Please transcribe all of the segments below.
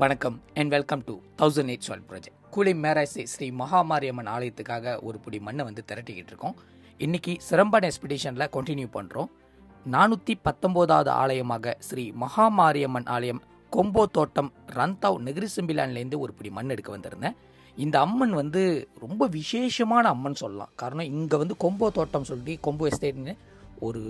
வணக்கம் and welcome to 1008 project. கூலி மேராசி ஸ்ரீ மகாமாரியம்மன் ஆலயத்துக்காக ஒரு பிடி மண்ணை திரட்டிக்கிட்டு இருக்கோம். இன்னைக்கு சிரம்பன் எக்ஸ்பிடிஷனில் கண்டினியூ பண்ணுறோம். 419வது ஆலயமாக ஸ்ரீ மகாமாரியம்மன் ஆலயம் கொம்போ தோட்டம் ரந்தாவ் நெகிரிசிம்பிலான்லேருந்து ஒரு பிடி மண் எடுக்க வந்திருந்தேன். இந்த அம்மன் ரொம்ப விசேஷமான அம்மன் சொல்லலாம். காரணம் இங்கே கொம்போ தோட்டம் சொல்லி கொம்போ எஸ்டேட்னு ஒரு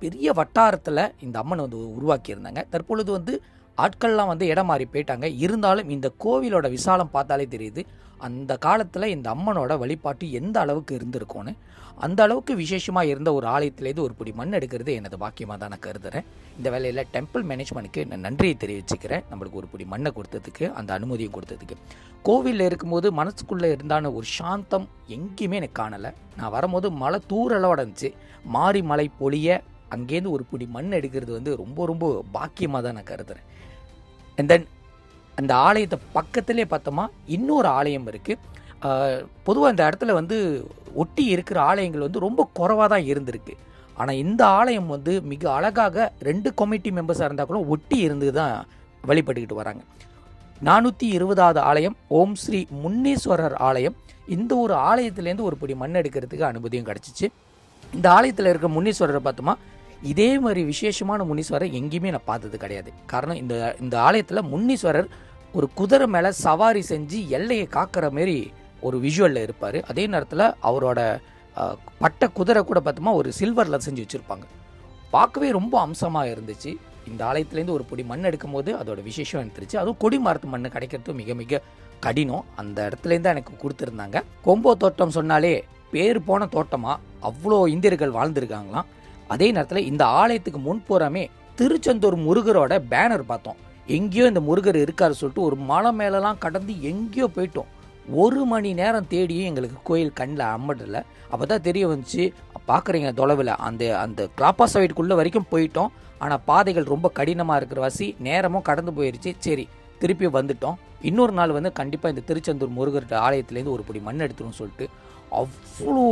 பெரிய வட்டாரத்தில் இந்த அம்மன் உருவாக்கியிருந்தாங்க. தற்பொழுது ஆட்கள்லாம் இடம் மாறி போயிட்டாங்க. இருந்தாலும் இந்த கோவிலோட விசாலம் பார்த்தாலே தெரியுது அந்த காலத்தில் இந்த அம்மனோட வழிபாட்டு எந்த அளவுக்கு இருந்திருக்கும்னு. அந்த அளவுக்கு விசேஷமாக இருந்த ஒரு ஆலயத்திலேருந்து ஒரு பிடி மண் எடுக்கிறது எனது பாக்கியமாக தான் நான் கருதுகிறேன். இந்த வேலையில் டெம்பிள் மேனேஜ்மெண்ட்டுக்கு நான் நன்றியை தெரிவிச்சுக்கிறேன். நம்மளுக்கு ஒரு பிடி மண்ணை கொடுத்ததுக்கு, அந்த அனுமதியும் கொடுத்ததுக்கு. கோவிலில் இருக்கும்போது மனசுக்குள்ளே இருந்தான ஒரு சாந்தம் எங்கேயுமே எனக்கு காணலை. நான் வரும்போது மழை தூரலோட இருந்துச்சு. மாறி மழை பொழிய அங்கேருந்து ஒரு பிடி மண் எடுக்கிறது ரொம்ப ரொம்ப பாக்கியமாக தான் நான் கருதுகிறேன். அண்ட் தென் அந்த ஆலயத்தை பக்கத்திலே பார்த்தோமா இன்னொரு ஆலயம் இருக்குது. பொதுவாக இந்த இடத்துல ஒட்டி இருக்கிற ஆலயங்கள் ரொம்ப குறைவாக தான் இருந்திருக்கு. ஆனால் இந்த ஆலயம் மிக அழகாக 2 கமிட்டி மெம்பர்ஸாக இருந்தால் கூட ஒட்டி இருந்து தான் வழிபட்டுக்கிட்டு வராங்க. 420வது ஆலயம் ஓம் ஸ்ரீ முன்னீஸ்வரர் ஆலயம். இந்த ஒரு ஆலயத்துலேருந்து ஒரு பிடி மண் எடுக்கிறதுக்கு அனுமதியும் கிடச்சிச்சு. இந்த ஆலயத்தில் இருக்கிற முன்னீஸ்வரரை பார்த்தோமா இதே மாதிரி விசேஷமான முனீஸ்வரர் எங்கேயுமே நான் பார்த்தது கிடையாது. காரணம் இந்த ஆலயத்தில் முன்னீஸ்வரர் ஒரு குதிரை மேலே சவாரி செஞ்சு எல்லையை காக்கிற மாரி ஒரு விஷுவலில் இருப்பார். அதே நேரத்தில் அவரோட பட்ட குதிரை கூட பார்த்தோமா ஒரு சில்வரில் செஞ்சு வச்சுருப்பாங்க. பார்க்கவே ரொம்ப அம்சமாக இருந்துச்சு. இந்த ஆலயத்துலேருந்து ஒரு பிடி மண் எடுக்கும் போது அதோட விசேஷம் இருந்துச்சு. அதுவும் கொடி மரத்து மண் கிடைக்கிறது மிக மிக கடினம். அந்த இடத்துலேருந்து எனக்கு கொடுத்துருந்தாங்க. கொம்போ தோட்டம் சொன்னாலே பேர் போன தோட்டமாக அவ்வளோ இந்தியர்கள் வாழ்ந்துருக்காங்களாம். அதே நேரத்தில் இந்த ஆலயத்துக்கு முன்புறமே திருச்செந்தூர் முருகரோட பேனர் பார்த்தோம். எங்கேயோ இந்த முருகர் இருக்காரு சொல்லிட்டு ஒரு மலை மேலெலாம் கடந்து எங்கேயோ போயிட்டோம். 1 மணி நேரம் தேடியும் எங்களுக்கு கோயில் கண்ணில் அம்மடலை. அப்போ தான் தெரிய வந்துச்சு. பார்க்குறீங்க தொலைவில் அந்த கிளாப்பா சைடுக்குள்ளே வரைக்கும் போயிட்டோம். ஆனால் பாதைகள் ரொம்ப கடினமாக இருக்கிற வாசி நேரமும் கடந்து போயிடுச்சு. சரி திருப்பி வந்துட்டோம். இன்னொரு நாள் கண்டிப்பாக இந்த திருச்செந்தூர் முருகர் ஆலயத்துலேருந்து ஒரு பிடி மண் எடுத்துரும் சொல்லிட்டு அவ்வளோ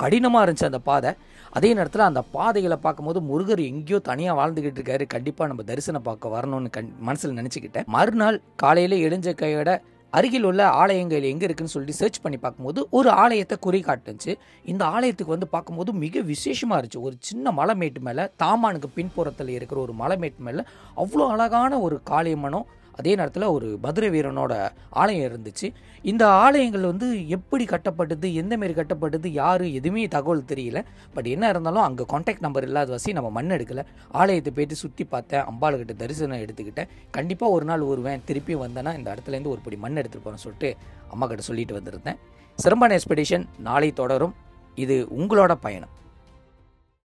கடினமாக இருந்துச்சு அந்த பாதை. அதே நேரத்தில் அந்த பாதைகளை பார்க்கும்போது முருகர் எங்கேயோ தனியாக வாழ்ந்துக்கிட்டு இருக்காரு. கண்டிப்பாக நம்ம தரிசனம் பார்க்க வரணும்னு மனசில் நினச்சிக்கிட்டேன். மறுநாள் காலையில் எழுஞ்ச கையோட அருகில் உள்ள ஆலயங்கள் எங்கே இருக்குன்னு சொல்லிட்டு சர்ச் பண்ணி பார்க்கும்போது ஒரு ஆலயத்தை குறி காட்டுச்சு. இந்த ஆலயத்துக்கு பார்க்கும்போது மிக விசேஷமாக இருந்துச்சு. ஒரு சின்ன மலைமேட்டு மேலே தாமானுக்கு பின்புறத்தில் இருக்கிற ஒரு மலைமேட்டு மேலே அவ்வளோ அழகான ஒரு காளியம்மனும் அதே நேரத்தில் ஒரு மதுரை வீரனோட ஆலயம் இருந்துச்சு. இந்த ஆலயங்கள் எப்படி கட்டப்பட்டது, எந்தமாரி கட்டப்பட்டது, யார் எதுவுமே தகவல் தெரியல. பட் என்ன இருந்தாலும் அங்கே கான்டாக்ட் நம்பர் இல்லாத வாசி நம்ம மண் எடுக்கலை. ஆலயத்தை போய்ட்டு சுற்றி பார்த்தேன், அம்பாளுக்கிட்ட தரிசனம் எடுத்துக்கிட்டேன். கண்டிப்பாக ஒரு நாள் வருவேன், திருப்பி வந்தேன்னா இந்த இடத்துலேருந்து ஒரு பிடி மண் எடுத்துகிட்டு போகிறேன்னு சொல்லிட்டு அம்மா கிட்ட சொல்லிட்டு வந்திருந்தேன். சிரம்பன் எக்ஸ்பெடிஷன் நாளை தொடரும். இது உங்களோட பயணம்.